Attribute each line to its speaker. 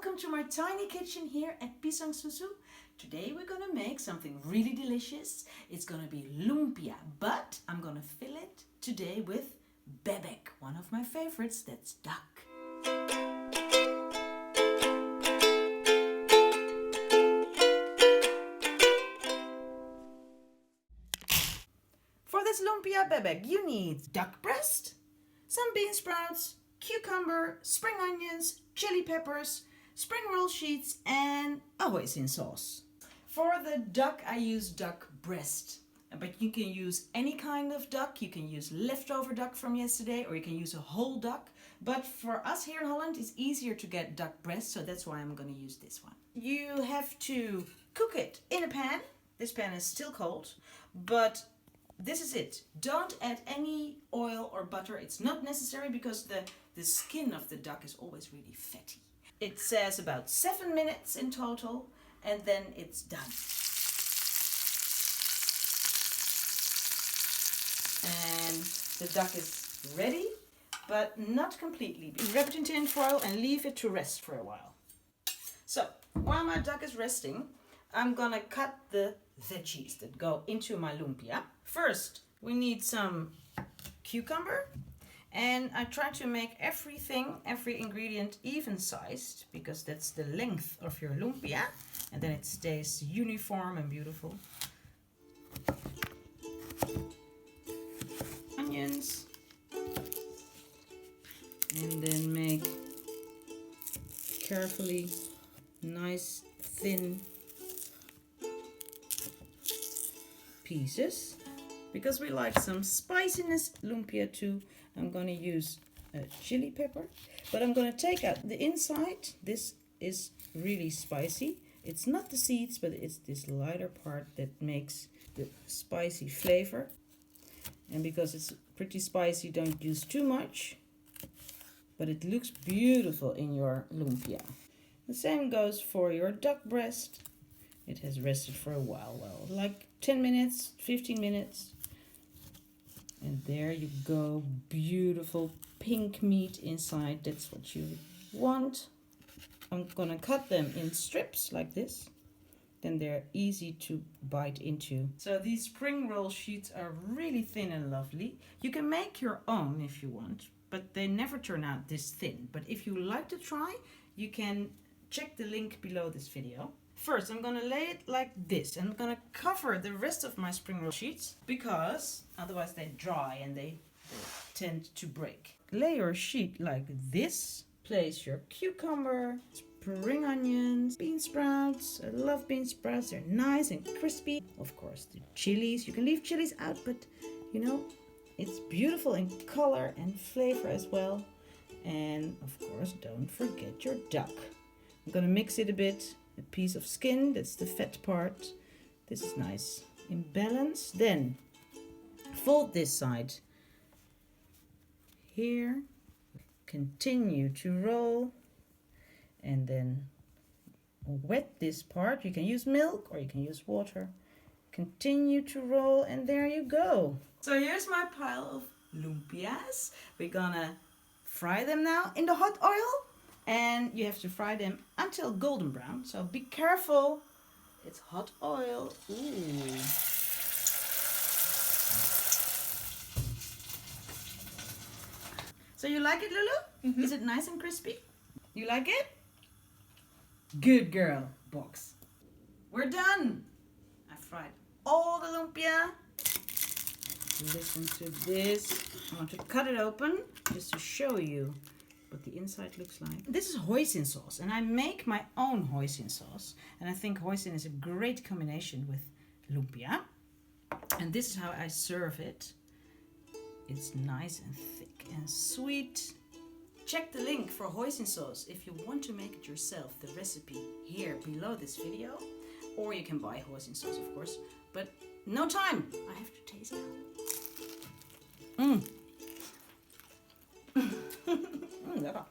Speaker 1: welcome to my tiny kitchen here at Pisang Susu. Today we're gonna make something really delicious. It's gonna be lumpia, but I'm gonna fill it today with bebek, one of my favorites, that's duck. For this lumpia bebek you need duck breast, some bean sprouts, cucumber, spring onions, chili peppers, spring roll sheets and a hoisin sauce. For the duck I use duck breast, but you can use any kind of duck. You can use leftover duck from yesterday or you can use a whole duck. But for us here in Holland it's easier to get duck breast, so that's why I'm going to use this one. You have to cook it in a pan. This pan is still cold, but this is it. Don't add any oil or butter. It's not necessary because the skin of the duck is always really fatty. It says about 7 minutes in total and then it's done. And the duck is ready, but not completely. Wrap it in tin foil and leave it to rest for a while. So while my duck is resting, I'm gonna cut the veggies that go into my lumpia. First, we need some cucumber. And I try to make every ingredient even sized, because that's the length of your lumpia. And then it stays uniform and beautiful. Onions. And then make carefully nice thin pieces. Because we like some spiciness lumpia too, I'm going to use a chili pepper. But I'm going to take out the inside. This is really spicy. It's not the seeds, but it's this lighter part that makes the spicy flavor. And because it's pretty spicy, don't use too much. But it looks beautiful in your lumpia. The same goes for your duck breast. It has rested for a while, like 10 minutes, 15 minutes. And there you go, beautiful pink meat inside. That's what you want. I'm gonna cut them in strips like this. Then they're easy to bite into. So these spring roll sheets are really thin and lovely. You can make your own if you want, but they never turn out this thin. But if you like to try, you can check the link below this video. First, I'm going to lay it like this, and I'm going to cover the rest of my spring roll sheets because otherwise they dry and they tend to break. Lay your sheet like this. Place your cucumber, spring onions, bean sprouts. I love bean sprouts. They're nice and crispy. Of course, the chilies. You can leave chilies out, but you know, it's beautiful in color and flavor as well. And of course, don't forget your duck. I'm going to mix it a bit. A piece of skin, that's the fat part. This is nice in balance. Then fold this side here. Continue to roll. And then wet this part. You can use milk or you can use water. Continue to roll and there you go. So here's my pile of lumpias. We're gonna fry them now in the hot oil. And you have to fry them until golden brown. So be careful. It's hot oil. Ooh. So you like it, Lulu? Mm-hmm. Is it nice and crispy? You like it? Good girl, box. We're done. I fried all the lumpia. Listen to this. I want to cut it open just to show you what the inside looks like. This is hoisin sauce, and I make my own hoisin sauce, and I think hoisin is a great combination with lumpia. And this is how I serve it. It's nice and thick and sweet. Check the link for hoisin sauce if you want to make it yourself, the recipe here below this video, or you can buy hoisin sauce, of course, but no time. I have to taste now. Lekker.